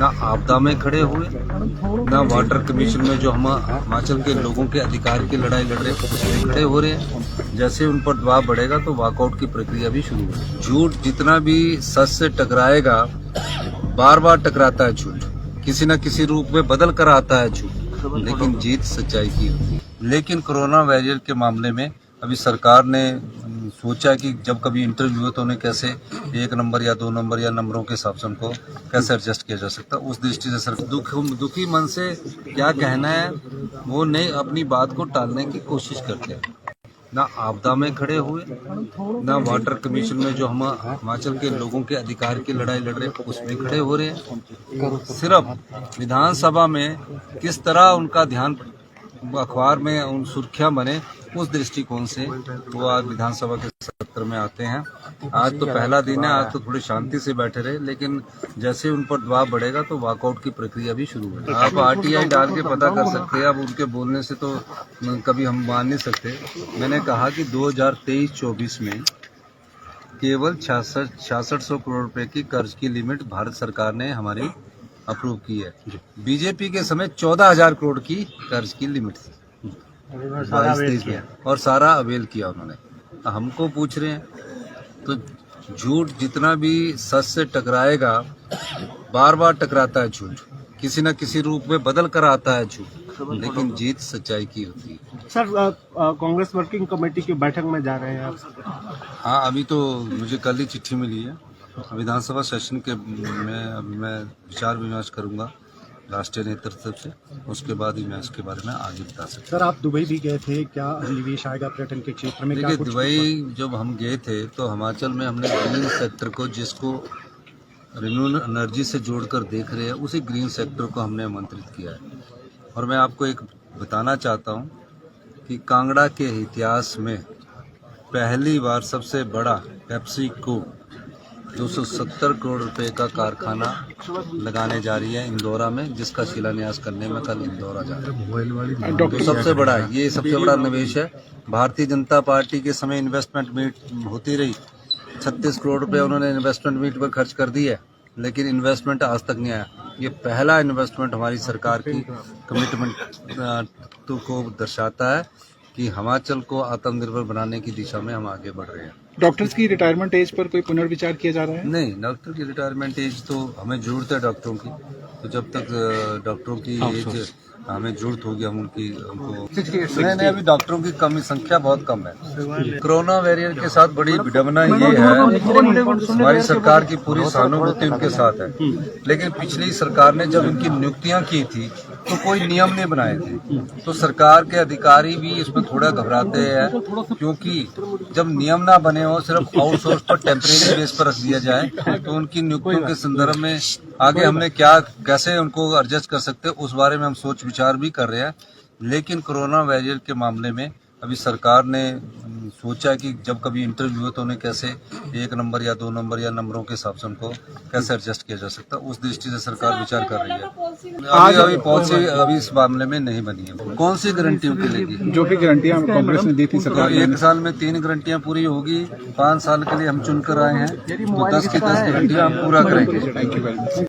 ना आपदा में खड़े हुए, ना वाटर कमीशन में जो हम हिमाचल के लोगों के अधिकार की लड़ाई लड़ रहे हैं उसमें खड़े हो रहे हैं। जैसे उन पर दबाव बढ़ेगा तो वॉकआउट की प्रक्रिया भी शुरू होगी। झूठ जितना भी सच से टकराएगा, बार बार टकराता है झूठ, किसी न किसी रूप में बदल कर आता है झूठ, लेकिन जीत सच्चाई की होती है। लेकिन कोरोना वॉरियर के मामले में अभी सरकार ने सोचा कि जब कभी इंटरव्यू हो तो उन्हें कैसे 1 नंबर या 2 नंबर या नंबरों के हिसाब से उनको कैसे एडजस्ट किया जा सकता है। उस दृष्टि से सर दुखी मन से क्या कहना है, वो नहीं अपनी बात को टालने की कोशिश करते हैं। ना आपदा में खड़े हुए, ना वाटर कमीशन में जो हम हिमाचल के लोगों के अधिकार की लड़ाई लड़ रहे हैं उसमें खड़े हो रहे हैं। सिर्फ विधानसभा में किस तरह उनका ध्यान अखबार में उन सुर्खियां बने, उस दृष्टिकोण से वो आज विधानसभा के सत्र में आते हैं। आज तो पहला दिन है, आज तो थोड़ी शांति से बैठे रहे, लेकिन जैसे उन पर दबाव बढ़ेगा तो वॉकआउट की प्रक्रिया भी शुरू होगी। आप आरटीआई डाल के पता कर सकते हैं। अब उनके बोलने से तो कभी हम मान नहीं सकते। मैंने कहा कि 2023-24 में केवल 6600 करोड़ रुपए की कर्ज की लिमिट भारत सरकार ने हमारी अप्रूव की है। बीजेपी के समय 14,000 करोड़ की कर्ज की लिमिट थी 22-23 में, और सारा अवेल किया उन्होंने। हमको पूछ रहे हैं, तो झूठ जितना भी सच से टकराएगा, बार बार टकराता है झूठ, किसी न किसी रूप में बदल कर आता है झूठ, लेकिन जीत सच्चाई की होती है। सर, कांग्रेस वर्किंग कमेटी की बैठक में जा रहे हैं आप? हाँ, अभी तो मुझे कल ही चिट्ठी मिली है। विधानसभा सेशन के में अभी मैं विचार विमर्श करूंगा राष्ट्रीय नेतृत्व से, उसके बाद ही मैं इसके बारे में आगे बता सकता हूँ। सर, आप दुबई भी गए थे, क्या निवेश आएगा पर्यटन के क्षेत्र में? देखिए, दुबई जब हम गए थे तो हिमाचल में हमने ग्रीन सेक्टर को, जिसको रिन्यूएबल एनर्जी से जोड़कर देख रहे हैं, उसी ग्रीन सेक्टर को हमने आमंत्रित किया है। और मैं आपको एक बताना चाहता हूँ कि कांगड़ा के इतिहास में पहली बार सबसे बड़ा पेप्सिको 270 करोड़ रुपए का कारखाना लगाने जा रही है इंदौरा में, जिसका शिलान्यास करने में कल इंदौरा जा रहा है। तो सबसे बड़ा है, ये सबसे बड़ा निवेश है। भारतीय जनता पार्टी के समय इन्वेस्टमेंट मीट होती रही, 36 करोड़ रुपए उन्होंने इन्वेस्टमेंट मीट पर खर्च कर दी है, लेकिन इन्वेस्टमेंट आज तक नहीं आया। ये पहला इन्वेस्टमेंट हमारी सरकार की कमिटमेंट को दर्शाता है कि हिमाचल को आत्मनिर्भर बनाने की दिशा में हम आगे बढ़ रहे हैं। डॉक्टर्स की रिटायरमेंट एज पर कोई पुनर्विचार किया जा रहा है? नहीं, डॉक्टर की रिटायरमेंट एज तो हमें जरूरत है डॉक्टरों की, तो जब तक डॉक्टरों की एज हमें जरूरत होगी हम उनको नहीं, अभी डॉक्टरों की कमी संख्या बहुत कम है। कोरोना वॉरियर के साथ बड़ी विडंबना ये है, हमारी सरकार की पूरी सहानुभूति उनके साथ है, लेकिन पिछली सरकार ने जब इनकी नियुक्तियां की थी तो कोई नियम नहीं बनाए थे। तो सरकार के अधिकारी भी इसमें थोड़ा घबराते हैं, क्योंकि जब नियम ना बने हो, सिर्फ आउटसोर्स पर टेम्परेरी बेस पर रख दिया जाए, तो उनकी नियुक्तियों के संदर्भ में आगे हमने कैसे उनको एडजस्ट कर सकते हैं, उस बारे में हम सोच विचार भी कर रहे हैं। लेकिन कोरोना वॉरियर के मामले में अभी सरकार ने सोचा कि जब कभी इंटरव्यू हो तो उन्हें कैसे 1 नंबर या 2 नंबर या नंबरों के हिसाब से उनको कैसे एडजस्ट किया जा सकता है। उस दृष्टि से सरकार विचार कर रही है। अभी पॉलिसी अभी इस मामले में नहीं बनी है। कौन सी गारंटी मिलेगी? जो भी गारंटियां कांग्रेस ने दी थी सरकार ने। 1 साल में 3 गारंटियां पूरी होगी। 5 साल के लिए हम चुनकर आए हैं, तो 10 की 10 गारंटियां हम पूरा करेंगे। Thank you very much.